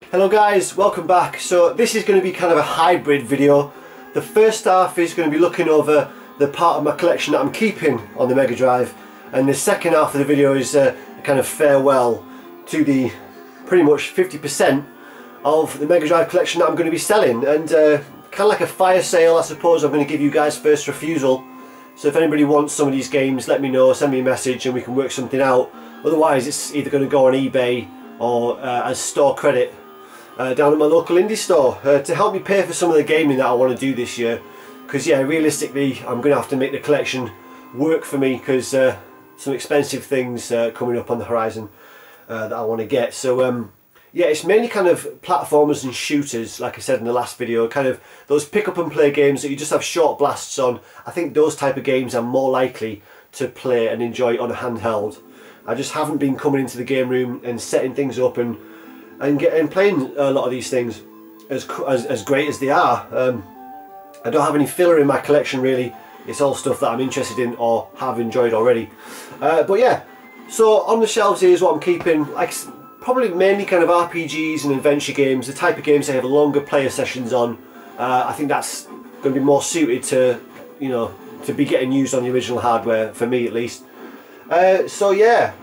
Hello guys, welcome back. So this is going to be kind of a hybrid video. The first half is going to be looking over the part of my collection that I'm keeping on the Mega Drive, and the second half of the video is a kind of farewell to the pretty much 50% of the Mega Drive collection that I'm going to be selling, and kind of like a fire sale, I suppose. I'm going to give you guys first refusal. So if anybody wants some of these games, let me know, send me a message and we can work something out. Otherwise it's either going to go on eBay or as store credit down at my local indie store to help me pay for some of the gaming that I want to do this year. Because yeah, realistically I'm going to have to make the collection work for me, because some expensive things coming up on the horizon that I want to get. So yeah, it's mainly kind of platformers and shooters, like I said in the last video, kind of those pick up and play games that you just have short blasts on. I think those type of games I'm more likely to play and enjoy on a handheld. I just haven't been coming into the game room and setting things up and playing a lot of these things as great as they are. I don't have any filler in my collection really. It's all stuff that I'm interested in or have enjoyed already. But yeah, so on the shelves here is what I'm keeping. Like, probably mainly kind of RPGs and adventure games, the type of games they have longer player sessions on. I think that's going to be more suited to, you know, to be getting used on the original hardware, for me at least. So yeah,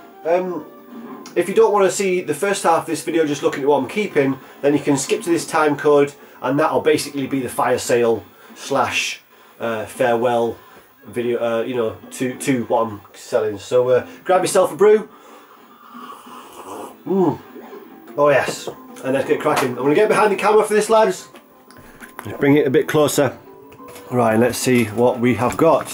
if you don't want to see the first half of this video just looking at what I'm keeping, then you can skip to this time code, and that'll basically be the fire sale slash farewell video, you know, to what I'm selling. So grab yourself a brew. Oh yes, and let's get cracking. I'm going to get behind the camera for this, lads. Let's bring it a bit closer. Right, let's see what we have got.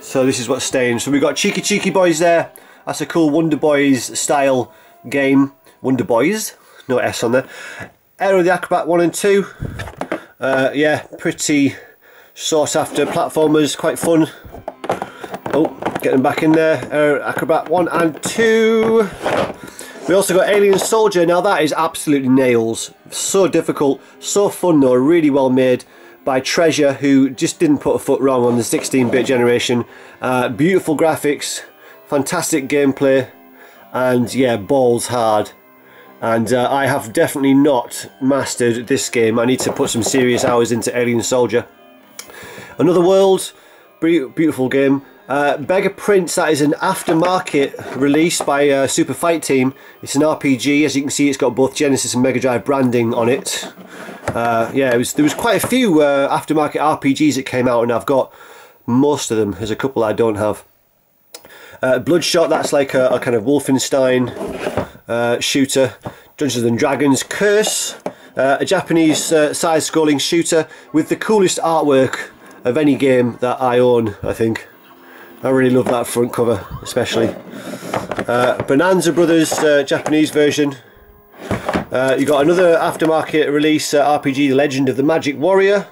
So this is what's staying. So we've got Cheeky Boys there. That's a cool Wonder Boys style game. Wonder Boys, no S on there. Aero the Acrobat 1 and 2. Yeah, pretty sought after platformers, quite fun. Oh, getting back in there. Aero Acrobat 1 and 2. We also got Alien Soldier. Now that is absolutely nails. So difficult, so fun though, really well made by Treasure, who just didn't put a foot wrong on the 16-bit generation. Beautiful graphics, fantastic gameplay, and yeah, balls hard. And I have definitely not mastered this game. I need to put some serious hours into Alien Soldier. Another World, beautiful game. Beggar Prince, that is an aftermarket release by Super Fight Team. It's an RPG. As you can see, it's got both Genesis and Mega Drive branding on it. Yeah, there was quite a few aftermarket RPGs that came out, and I've got most of them. There's a couple I don't have. Bloodshot, that's like a kind of Wolfenstein shooter. Dungeons and Dragons Curse, a Japanese side-scrolling shooter with the coolest artwork of any game that I own, I think. I really love that front cover, especially. Bonanza Brothers Japanese version. You got another aftermarket release RPG, The Legend of the Magic Warrior,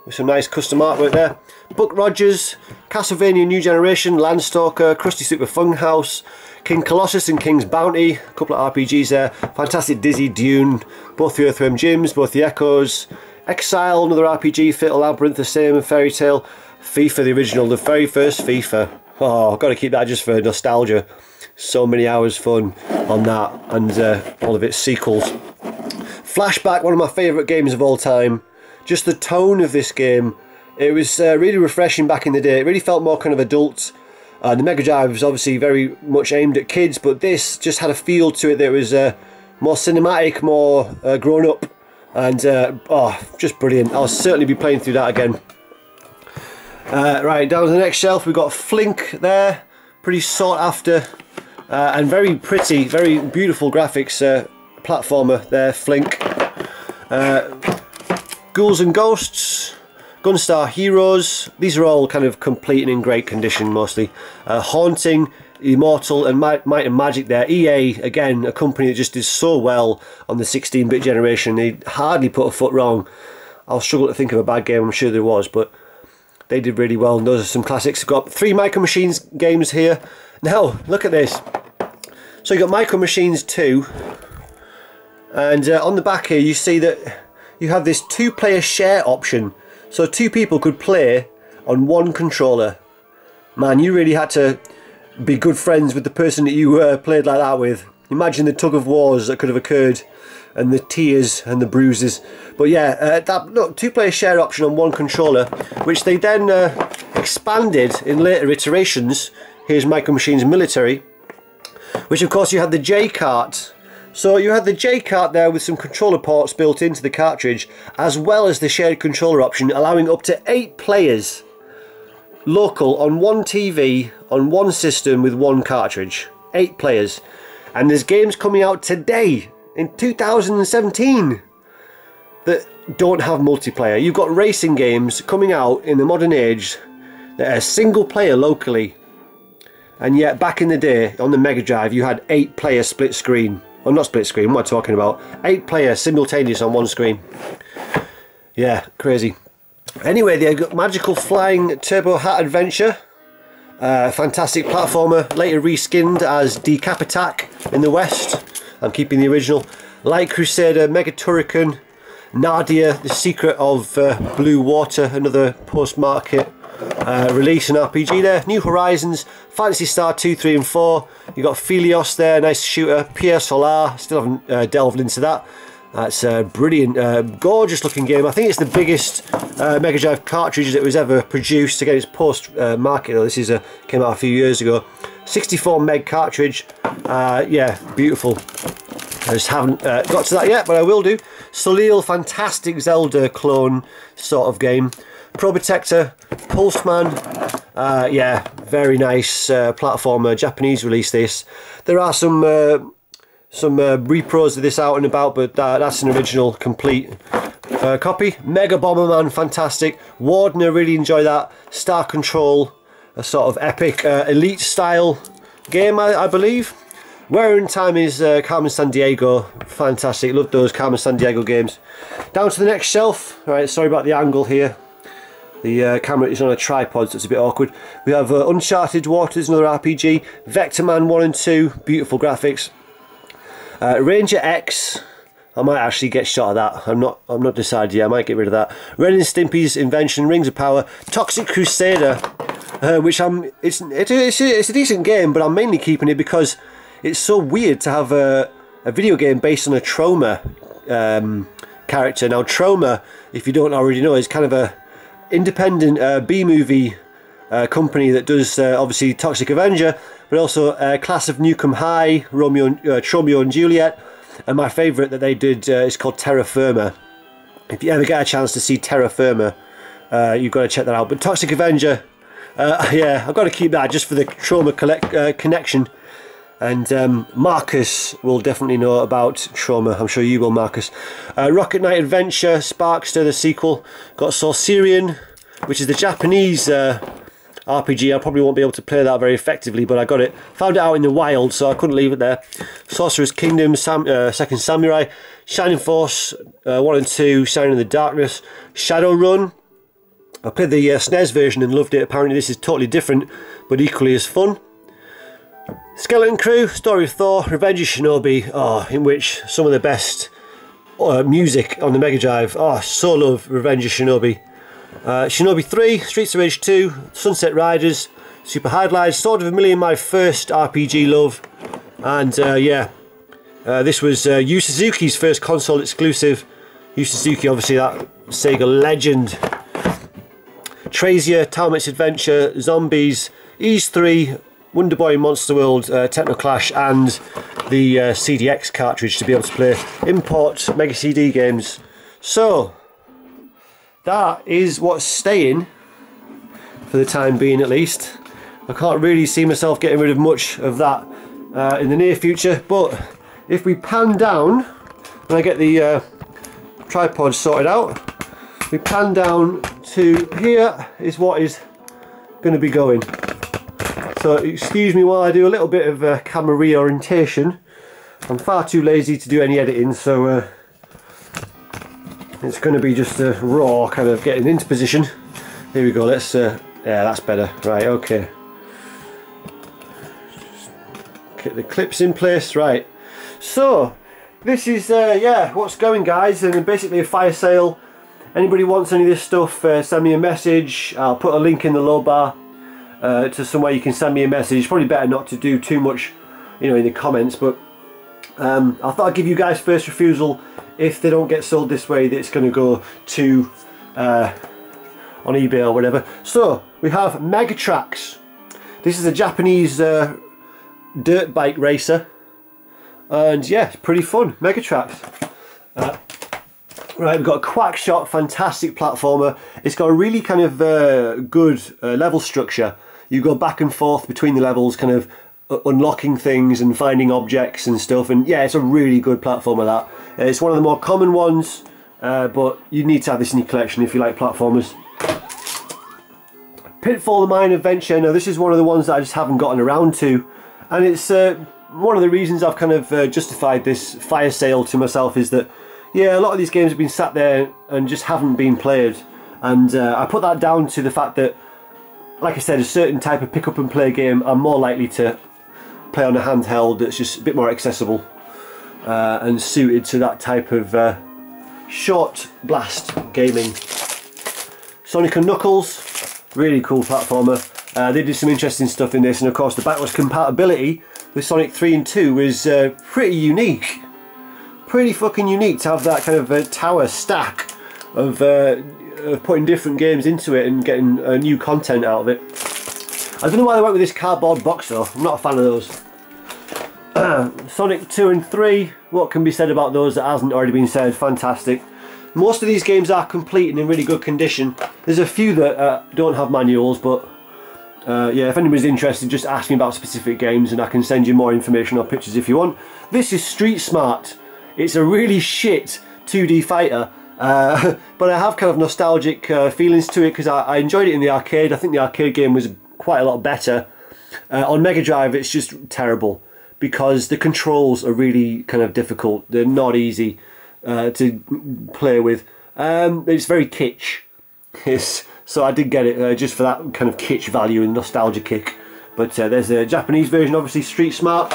with some nice custom artwork there. Buck Rogers, Castlevania New Generation, Landstalker, Krusty Super Funhouse, King Colossus and King's Bounty, a couple of RPGs there. Fantastic Dizzy, Dune, both the Earthworm Jims, both the Echoes. Exile, another RPG, Fatal Labyrinth, the same, and Fairy Tale. FIFA, the original, the very first FIFA. Oh, I've got to keep that just for nostalgia. So many hours fun on that, and all of its sequels. Flashback, one of my favourite games of all time. Just the tone of this game, it was really refreshing back in the day. It really felt more kind of adult. The Mega Drive was obviously very much aimed at kids, but this just had a feel to it that was more cinematic, more grown up, and oh, just brilliant. I'll certainly be playing through that again. Right, down to the next shelf we've got Flink there, pretty sought after and very pretty, very beautiful graphics platformer there, Flink. Ghouls and Ghosts, Gunstar Heroes, these are all kind of complete and in great condition mostly. Haunting, Immortal and Might and Magic there. EA, again, a company that just did so well on the 16-bit generation. They hardly put a foot wrong. I'll struggle to think of a bad game, I'm sure there was, but they did really well, and those are some classics. We've got 3 Micro Machines games here. Now, look at this. So you've got Micro Machines 2, and on the back here you see that you have this 2-player share option. So 2 people could play on 1 controller. Man, you really had to be good friends with the person that you played like that with. Imagine the tug of wars that could have occurred and the tears and the bruises. But yeah, that look, 2-player share option on one controller, which they then expanded in later iterations. Here's Micro Machines Military, which of course you had the J-cart. So you had the J-cart there with some controller ports built into the cartridge, as well as the shared controller option, allowing up to 8 players local on one TV, on one system with one cartridge. 8 players. And there's games coming out today, in 2017, that don't have multiplayer. You've got racing games coming out in the modern age that are single player locally. And yet back in the day, on the Mega Drive, you had 8 player split screen. Well, not split screen, what am I talking about? 8 players simultaneous on one screen. Yeah, crazy. Anyway, they've got Magical Flying Turbo Hat Adventure. Fantastic platformer, later reskinned as Decap Attack in the West. I'm keeping the original. Light Crusader, Mega Turrican, Nadia, The Secret of Blue Water, another post-market release and RPG there. New Horizons, Phantasy Star 2, 3 and 4. You got Phelios there, nice shooter. Pierre Solar, still haven't delved into that. That's a brilliant, gorgeous looking game. I think it's the biggest Mega Drive cartridge that was ever produced. Again, it's post-market though. This is came out a few years ago. 64 meg cartridge. Yeah, beautiful. I just haven't got to that yet, but I will do. Soleil, fantastic Zelda clone sort of game. Probotector, Pulseman, yeah, very nice platformer. Japanese release this. There are some repros of this out and about, but that's an original complete copy. Mega Bomberman, fantastic. Warden, I really enjoy that. Star Control, a sort of epic elite style game, I believe. Where in Time is Carmen Sandiego, fantastic. Love those Carmen Sandiego games. Down to the next shelf. Right, sorry about the angle here. The camera is on a tripod, so it's a bit awkward. We have Uncharted Waters, another RPG. Vector Man 1 and 2, beautiful graphics. Ranger X, I might actually get shot at that. I'm not decided yet. I might get rid of that. Ren and Stimpy's Invention, Rings of Power. Toxic Crusader, which it's a decent game, but I'm mainly keeping it because it's so weird to have a video game based on a Trauma character. Now Trauma, if you don't already know, is kind of a independent B-movie company that does obviously Toxic Avenger, but also Class of Nukem High, Tromeo and Juliet, and my favourite that they did is called Terra Firma. If you ever get a chance to see Terra Firma, you've got to check that out. But Toxic Avenger, yeah, I've got to keep that just for the Trauma connection. And Marcus will definitely know about Trauma. I'm sure you will, Marcus. Rocket Knight Adventure, Sparkster, the sequel. Got Sorcerian, which is the Japanese RPG. I probably won't be able to play that very effectively, but I got it. Found it out in the wild, so I couldn't leave it there. Sorcerer's Kingdom, Second Samurai, Shining Force 1 and 2, Shining in the Darkness, Shadowrun. I played the SNES version and loved it. Apparently this is totally different, but equally as fun. Skeleton Crew, Story of Thor, Revenge of Shinobi, in which some of the best music on the Mega Drive. So love Revenge of Shinobi. Shinobi 3, Streets of Rage 2, Sunset Riders, Super Highlight, Sword of a Million, my first RPG love. And yeah, this was Yu Suzuki's first console exclusive. Yu Suzuki, obviously that Sega legend. Trazia, Talmit's Adventure, Zombies, Ease 3, Wonder Boy Monster World, Techno Clash, and the CDX cartridge to be able to play import Mega CD games. So that is what's staying for the time being, at least. I can't really see myself getting rid of much of that in the near future, but if we pan down, when I get the tripod sorted out, we pan down to here is what is going to be going. So excuse me while I do a little bit of camera reorientation. I'm far too lazy to do any editing, so it's going to be just a raw kind of getting into position. Here we go, let's, yeah, that's better. Right, okay. Just get the clips in place, right. So, this is, yeah, what's going, guys, and basically a fire sale. Anybody wants any of this stuff, send me a message. I'll put a link in the low bar to somewhere you can send me a message. Probably better not to do too much, you know, in the comments, but I thought I'd give you guys first refusal. If they don't get sold this way, that it's going to go to on eBay or whatever. So we have Megatrax. This is a Japanese dirt bike racer, and yeah, it's pretty fun. Megatrax. Right, we've got a Quackshot, fantastic platformer. It's got a really kind of good level structure. You go back and forth between the levels, kind of unlocking things and finding objects and stuff, and yeah, it's a really good platformer that. It's one of the more common ones, but you need to have this in your collection if you like platformers. Pitfall the Mine Adventure. Now this is one of the ones that I just haven't gotten around to, and it's one of the reasons I've kind of justified this fire sale to myself is that yeah, a lot of these games have been sat there and just haven't been played, and I put that down to the fact that, like I said, a certain type of pick up and play game I'm more likely to play on a handheld that's just a bit more accessible and suited to that type of short blast gaming. Sonic & Knuckles, really cool platformer. They did some interesting stuff in this, and of course the backwards compatibility with Sonic 3 and 2 is pretty unique. Pretty fucking unique to have that kind of tower stack of putting different games into it and getting new content out of it. I don't know why they went with this cardboard box though. I'm not a fan of those. Sonic 2 and 3, what can be said about those that hasn't already been said? Fantastic. Most of these games are complete and in really good condition. There's a few that don't have manuals, but yeah, if anybody's interested, just ask me about specific games and I can send you more information or pictures if you want. This is Street Smart. It's a really shit 2D fighter, but I have kind of nostalgic feelings to it because I enjoyed it in the arcade. I think the arcade game was quite a lot better. On Mega Drive it's just terrible because the controls are really kind of difficult. They're not easy to play with. It's very kitsch. So I did get it just for that kind of kitsch value and nostalgia kick. But there's a Japanese version, obviously Street Smart.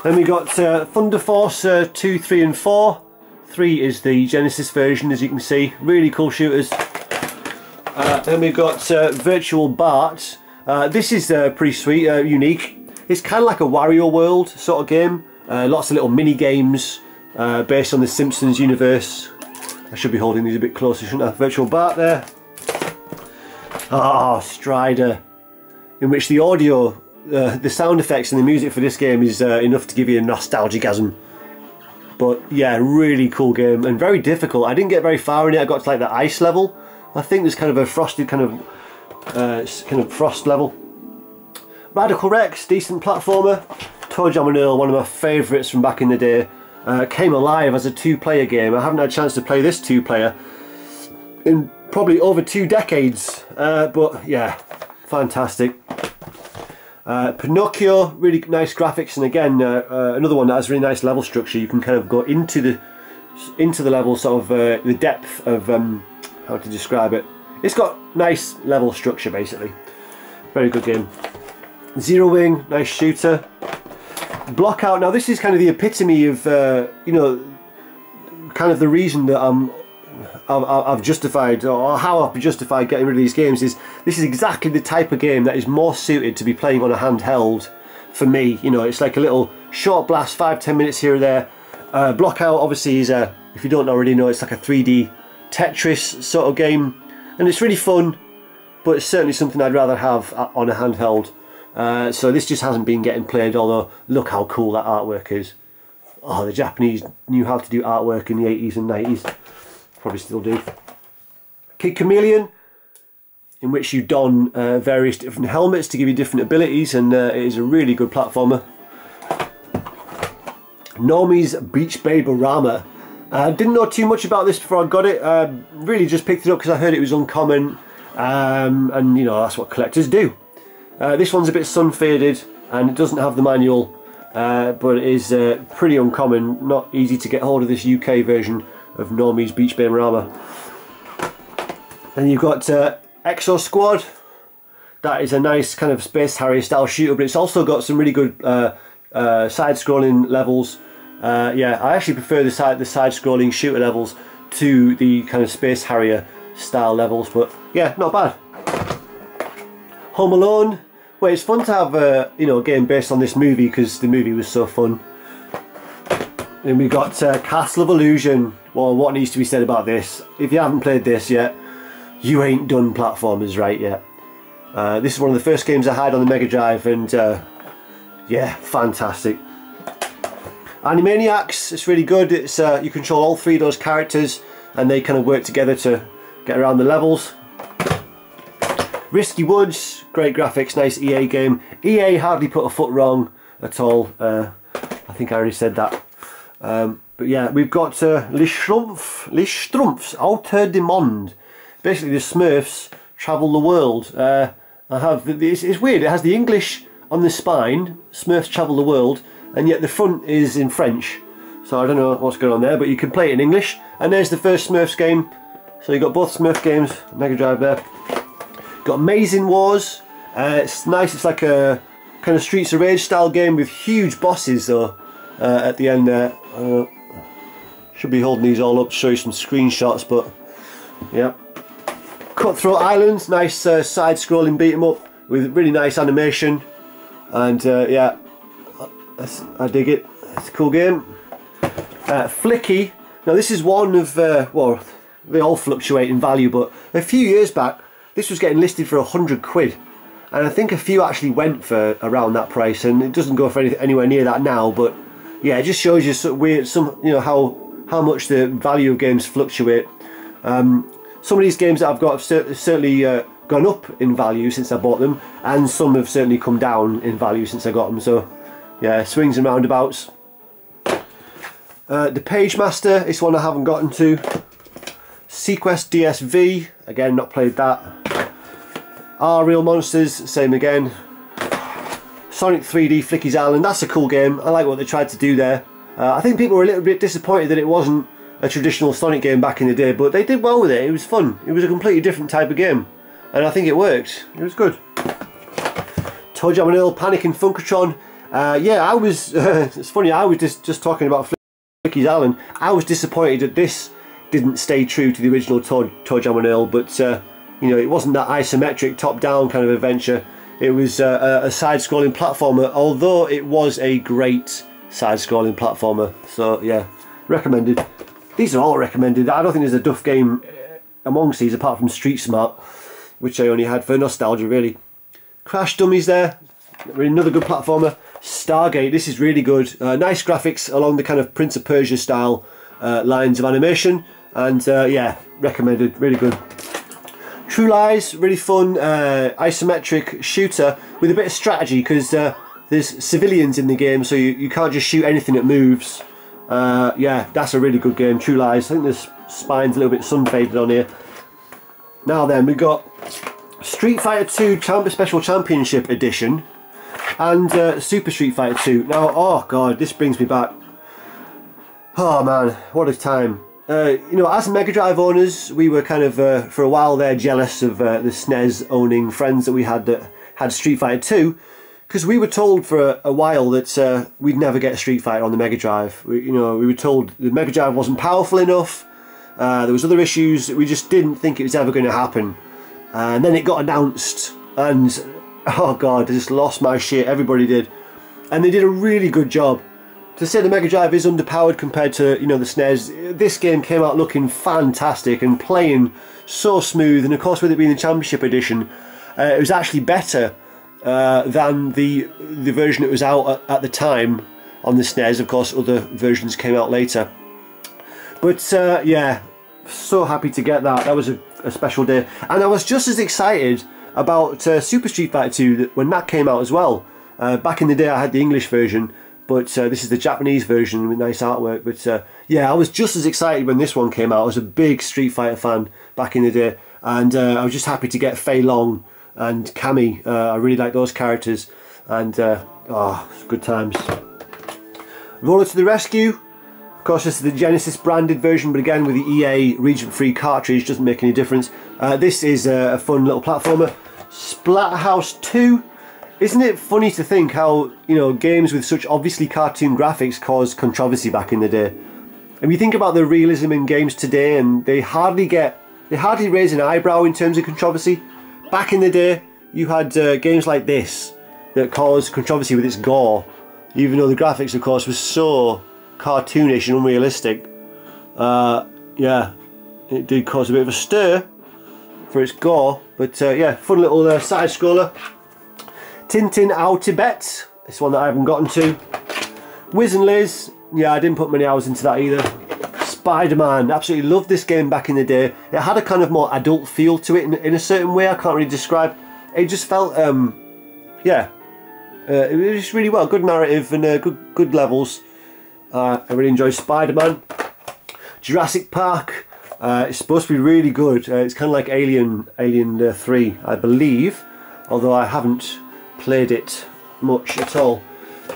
Then we got Thunder Force 2, 3 and 4. 3 is the Genesis version, as you can see. Really cool shooters. Then we've got Virtual Bart. This is pretty sweet, unique. It's kind of like a Wario World sort of game. Lots of little mini games based on the Simpsons universe. I should be holding these a bit closer, shouldn't I? Virtual Bart there. Ah, Strider. In which the audio, the sound effects and the music for this game is enough to give you a nostalgic-gasm. But yeah, really cool game and very difficult. I didn't get very far in it. I got to like the ice level. I think there's kind of a frosted kind of frost level. Radical Rex, decent platformer. Toe Jam and Earl, one of my favourites from back in the day. Came alive as a 2-player game. I haven't had a chance to play this 2-player in probably over 2 decades. But yeah, fantastic. Pinocchio, really nice graphics, and again another one that has really nice level structure. You can kind of go into the level, sort of the depth of how to describe it. It's got nice level structure basically. Very good game. Zero Wing, nice shooter. Blockout. Now this is kind of the epitome of you know, kind of the reason that I've justified, or how I've justified getting rid of these games, is this is exactly the type of game that is more suited to be playing on a handheld for me. You know, it's like a little short blast, 5-10 minutes here or there. Blockout obviously is a, if you don't already know, it's like a 3D Tetris sort of game, and it's really fun, but it's certainly something I'd rather have on a handheld. So this just hasn't been getting played, although look how cool that artwork is. Oh, the Japanese knew how to do artwork in the 80s and 90s. Probably still do. Kid Chameleon, in which you don various different helmets to give you different abilities, and it is a really good platformer. Nomi's Beach Babe-o-rama. Didn't know too much about this before I got it. Really just picked it up because I heard it was uncommon, and you know, that's what collectors do. This one's a bit sun faded and it doesn't have the manual, but it is pretty uncommon. Not easy to get hold of this UK version of Nomi's Beach Babe-o-rama. Then you've got Exo Squad. That is a nice kind of Space Harrier style shooter, but it's also got some really good side-scrolling levels. Yeah, I actually prefer the side-scrolling shooter levels to the kind of Space Harrier style levels, but yeah, not bad. Home Alone. Well, it's fun to have you know, a game based on this movie because the movie was so fun. Then we've got Castle of Illusion. Well, what needs to be said about this? If you haven't played this yet, you ain't done platformers right yet. This is one of the first games I had on the Mega Drive, and yeah, fantastic. Animaniacs, it's really good. It's you control all three of those characters and they kind of work together to get around the levels. Risky Woods, great graphics, nice EA game. EA hardly put a foot wrong at all. I think I already said that. But yeah, we've got Les Schtroumpfs Outer du Monde. Basically the Smurfs travel the world. I have it's weird, it has the English on the spine, Smurfs travel the world, and yet the front is in French. So I don't know what's going on there, but you can play it in English. And there's the first Smurfs game. So you got both Smurf games, Mega Drive there. Got Amazing Wars. It's nice, it's like a kind of Streets of Rage style game with huge bosses though at the end there. Should be holding these all up to show you some screenshots, but yeah. Cutthroat Island, nice side-scrolling beat 'em up with really nice animation, and yeah, I dig it. It's a cool game. Flicky. Now this is one of well, they all fluctuate in value, but a few years back this was getting listed for 100 quid, and I think a few actually went for around that price, and it doesn't go for anywhere near that now. But yeah, it just shows you you know how much the value of games fluctuate. Some of these games that I've got have certainly gone up in value since I bought them, and some have certainly come down in value since I got them. So yeah, swings and roundabouts. The Page Master, this one I haven't gotten to. Sequest DSV, again not played that. Ariel Monsters, same again. Sonic 3D Flicky's Island, that's a cool game. I like what they tried to do there. I think people were a little bit disappointed that it wasn't a traditional Sonic game back in the day, but they did well with it. It was fun. It was a completely different type of game, and I think it worked. It was good. Toe Jam and Earl, Panic in Funkatron. Yeah, I was. It's funny. I was just talking about Flicky's Island. I was disappointed that this didn't stay true to the original Toe Jam and Earl, but you know, it wasn't that isometric top-down kind of adventure. It was a side-scrolling platformer, although it was a great side-scrolling platformer. So yeah, recommended. These are all recommended. I don't think there's a duff game amongst these apart from Street Smart, which I only had for nostalgia really. Crash Dummies there, another good platformer. Stargate, this is really good. Nice graphics along the kind of Prince of Persia style lines of animation, and yeah, recommended, really good. True Lies, really fun isometric shooter with a bit of strategy, because there's civilians in the game, so you can't just shoot anything that moves. Yeah, that's a really good game, True Lies. I think this spine's a little bit sun faded on here. Now then, we've got Street Fighter 2 Special Championship Edition and Super Street Fighter 2. Now, oh god, this brings me back. Oh man, what a time. You know, as Mega Drive owners, we were kind of, for a while there, jealous of the SNES owning friends that we had that had Street Fighter 2. Because we were told for a while that we'd never get a Street Fighter on the Mega Drive. We were told the Mega Drive wasn't powerful enough. There was other issues. We just didn't think it was ever going to happen. And then it got announced, and oh god, I just lost my shit. Everybody did, and they did a really good job. To say the Mega Drive is underpowered compared to, you know, the SNES, this game came out looking fantastic and playing so smooth. And of course, with it being the Championship Edition, it was actually better than the version that was out at the time on the SNES. Of course, other versions came out later. But yeah, so happy to get that. That was a special day. And I was just as excited about Super Street Fighter 2 when that came out as well. Back in the day I had the English version, but this is the Japanese version with nice artwork. But yeah, I was just as excited when this one came out. I was a big Street Fighter fan back in the day, and I was just happy to get Fei Long and Cammy. I really like those characters, and oh, good times. Roller to the Rescue. Of course, this is the Genesis branded version, but again with the EA region-free cartridge, doesn't make any difference. This is a fun little platformer. Splatterhouse 2. Isn't it funny to think how, you know, games with such obviously cartoon graphics caused controversy back in the day? And you think about the realism in games today, and they hardly raise an eyebrow in terms of controversy. Back in the day, you had games like this that caused controversy with its gore, even though the graphics, of course, was so cartoonish and unrealistic. Yeah, it did cause a bit of a stir for its gore, but yeah, fun little side scroller. Tintin Out Tibet, this one that I haven't gotten to. Wiz and Liz, yeah, I didn't put many hours into that either. Spider-Man, absolutely loved this game back in the day. It had a kind of more adult feel to it in a certain way I can't really describe. It just felt, yeah, it was just really well, good narrative and good levels. I really enjoyed Spider-Man. Jurassic Park, it's supposed to be really good. It's kind of like Alien 3, I believe, although I haven't played it much at all.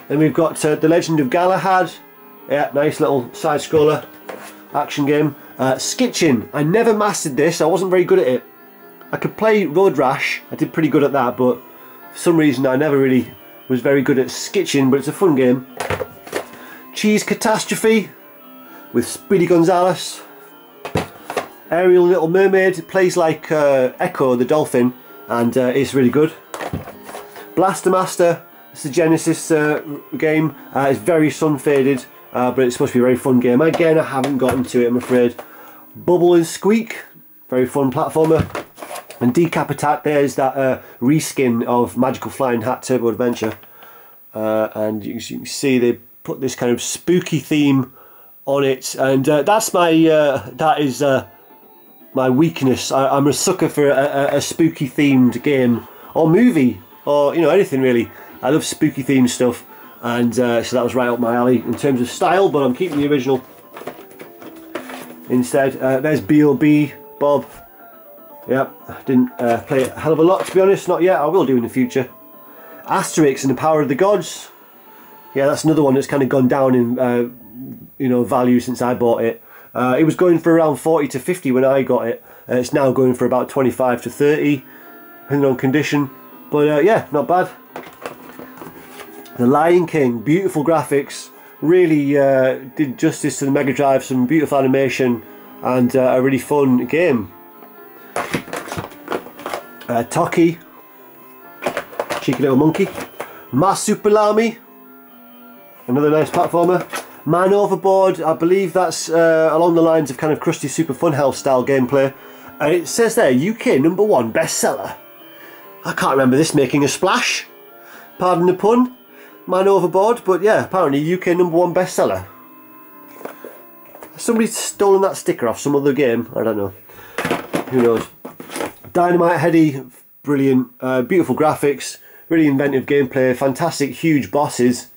Then we've got The Legend of Galahad. Yeah, nice little side scroller action game. Skitching, I never mastered this. I wasn't very good at it. I could play Road Rash, I did pretty good at that, but for some reason I never really was very good at skitching, but it's a fun game. Cheese Catastrophe with Speedy Gonzales. Ariel, Little Mermaid, plays like Echo the dolphin, and it's really good. Blaster Master, it's a Genesis game. It's very sun faded, but it's supposed to be a very fun game. Again, I haven't gotten to it, I'm afraid. Bubble and Squeak, very fun platformer. And Decap Attack, there's that reskin of Magical Flying Hat Turbo Adventure. And you can see they put this kind of spooky theme on it, and that's my that is my weakness. I'm a sucker for a spooky themed game or movie, or you know, anything really. I love spooky themed stuff, and so that was right up my alley in terms of style, but I'm keeping the original instead. There's B.O.B. Bob. Yep, I didn't play it a hell of a lot, to be honest, not yet. I will do in the future. Asterix and the Power of the Gods. Yeah, that's another one that's kind of gone down in you know, value since I bought it. It was going for around 40 to 50 when I got it. It's now going for about 25 to 30, depending on condition. But yeah, not bad. The Lion King, beautiful graphics, really did justice to the Mega Drive, some beautiful animation, and a really fun game. Toki, cheeky little monkey. Masupilami, another nice platformer. Man Overboard, I believe that's along the lines of kind of Krusty Super Funhouse style gameplay. And it says there, UK #1 bestseller. I can't remember this making a splash, pardon the pun. Man Overboard, but yeah, apparently UK #1 bestseller. Somebody's stolen that sticker off some other game, I don't know. Who knows. Dynamite Headdy, brilliant, beautiful graphics, really inventive gameplay, fantastic huge bosses,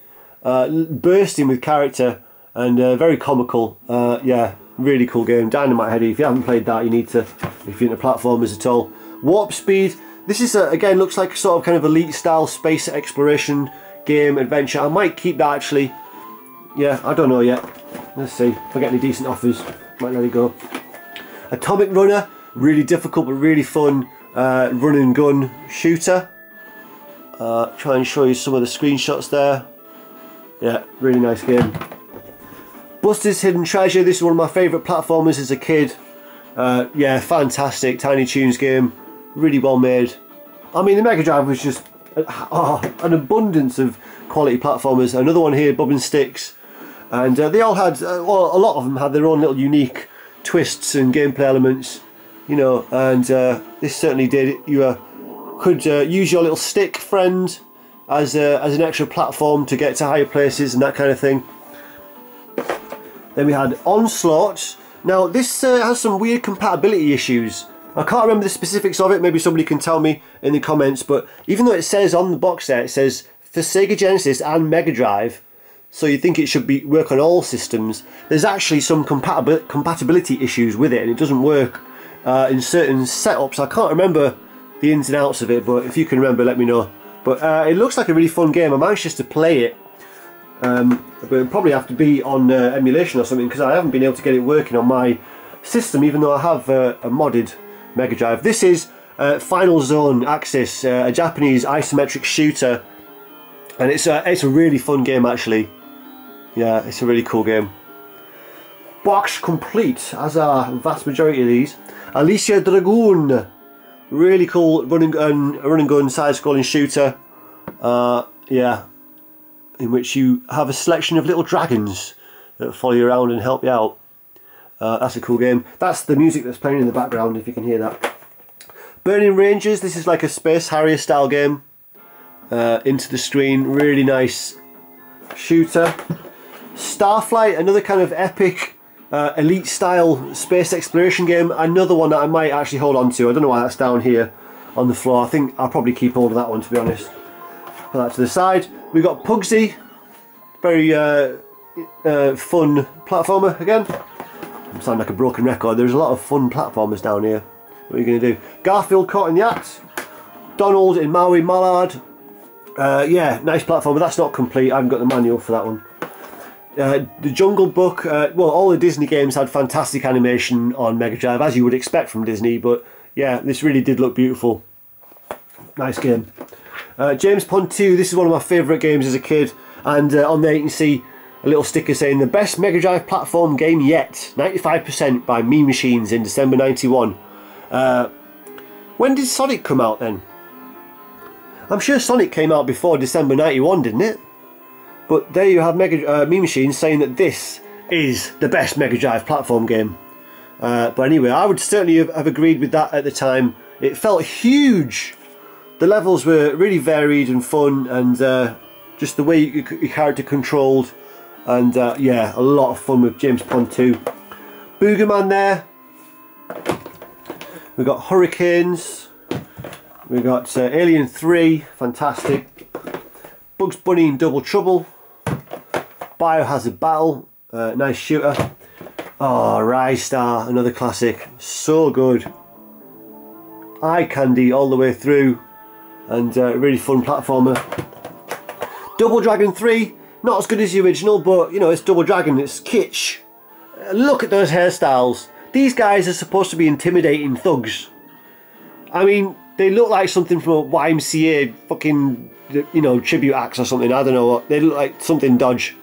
bursting with character, and very comical. Yeah, really cool game. Dynamite Headdy, if you haven't played that, you need to, if you're into platformers at all. Warp Speed, this is again, looks like sort of kind of elite style space exploration game adventure. I might keep that actually. Yeah, I don't know yet. Let's see if I get any decent offers. Might let it go. Atomic Runner, really difficult but really fun run and gun shooter. Try and show you some of the screenshots there. Yeah, really nice game. Buster's Hidden Treasure, this is one of my favourite platformers as a kid. Yeah, fantastic Tiny Toons game, really well made. I mean, the Mega Drive was just an abundance of quality platformers. Another one here, Bubba and Stix, and they all had, well, a lot of them had their own little unique twists and gameplay elements, you know, and this certainly did. You could use your little stick friend as an extra platform to get to higher places and that kind of thing. Then we had Onslaught. Now this has some weird compatibility issues. I can't remember the specifics of it, maybe somebody can tell me in the comments, but even though it says on the box there, it says for Sega Genesis and Mega Drive, so you think it should work on all systems, there's actually some compatibility issues with it, and it doesn't work in certain setups. I can't remember the ins and outs of it, but if you can remember, let me know. But it looks like a really fun game. I'm anxious to play it, but it'll probably have to be on emulation or something, because I haven't been able to get it working on my system, even though I have a modded Mega Drive. This is Final Zone Axis, a Japanese isometric shooter, and it's a really fun game actually. Yeah, it's a really cool game. Box complete, as are the vast majority of these. Alicia Dragoon, really cool run and gun side-scrolling shooter. Yeah, in which you have a selection of little dragons that follow you around and help you out. That's a cool game. That's the music that's playing in the background, if you can hear that. Burning Rangers, this is like a Space Harrier style game. Into the screen, really nice shooter. Starflight, another kind of epic elite style space exploration game. Another one that I might actually hold on to. I don't know why that's down here on the floor. I think I'll probably keep hold of that one, to be honest. Put that to the side. We've got Pugsy, very fun platformer again. I sound like a broken record. There's a lot of fun platformers down here. What are you going to do? Garfield caught in the act. Donald in Maui, Mallard. Yeah, nice platformer. That's not complete. I haven't got the manual for that one. The Jungle Book. Well, all the Disney games had fantastic animation on Mega Drive, as you would expect from Disney. But yeah, this really did look beautiful. Nice game. James Pond 2. This is one of my favourite games as a kid. And on there you can see a little sticker saying the best Mega Drive platform game yet. 95% by Mean Machines in December 91. When did Sonic come out then? I'm sure Sonic came out before December 91, didn't it? But there you have Mean Machines saying that this is the best Mega Drive platform game. But anyway, I would certainly have agreed with that at the time. It felt huge. The levels were really varied and fun, and just the way your character controlled. And yeah, a lot of fun with James Pond 2. Boogerman there. We've got Hurricanes. We've got Alien 3, fantastic. Bugs Bunny in Double Trouble. Biohazard Battle, nice shooter. Oh, Rise Star, another classic, so good. Eye Candy all the way through, and really fun platformer. Double Dragon 3, not as good as the original, but you know, it's Double Dragon, it's kitsch. Look at those hairstyles. These guys are supposed to be intimidating thugs. I mean, they look like something from a YMCA fucking, you know, tribute acts or something. I don't know what. They look like something dodge.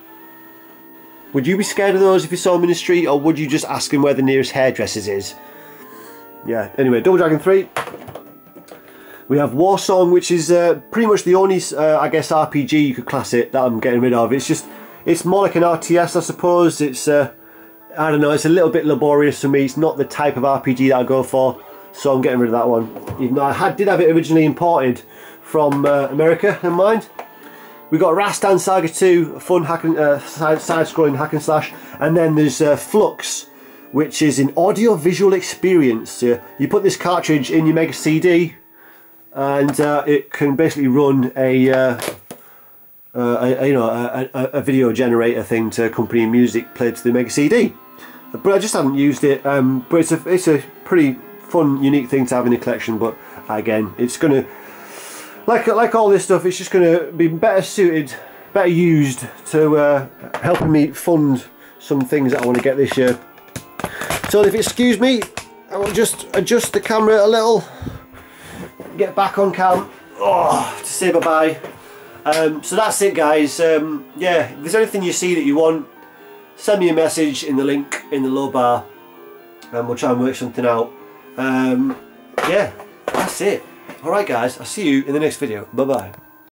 Would you be scared of those if you saw them in the street, or would you just ask them where the nearest hairdressers is? Yeah, anyway, Double Dragon 3. We have Warsong, which is pretty much the only, I guess, RPG you could class it that I'm getting rid of. It's just, it's more like an RTS, I suppose. It's, I don't know, it's a little bit laborious for me. It's not the type of RPG that I go for. So I'm getting rid of that one. Even though I did have it originally imported from America, never mind. We've got Rastan Saga 2, a fun side-scrolling hack and slash. And then there's Flux, which is an audio-visual experience. You put this cartridge in your Mega CD, and it can basically run a video generator thing to accompany music played to the Mega CD. But I just haven't used it. But it's a pretty fun, unique thing to have in a collection. But again, it's gonna, like all this stuff, it's just gonna be better suited, better used to helping me fund some things that I want to get this year. So if you excuse me, I will just adjust the camera a little, get back on cam, to say bye bye. So that's it, guys. Yeah, if there's anything you see that you want, send me a message in the link in the low bar, and we'll try and work something out. Yeah, that's it. Alright guys, I'll see you in the next video. Bye bye.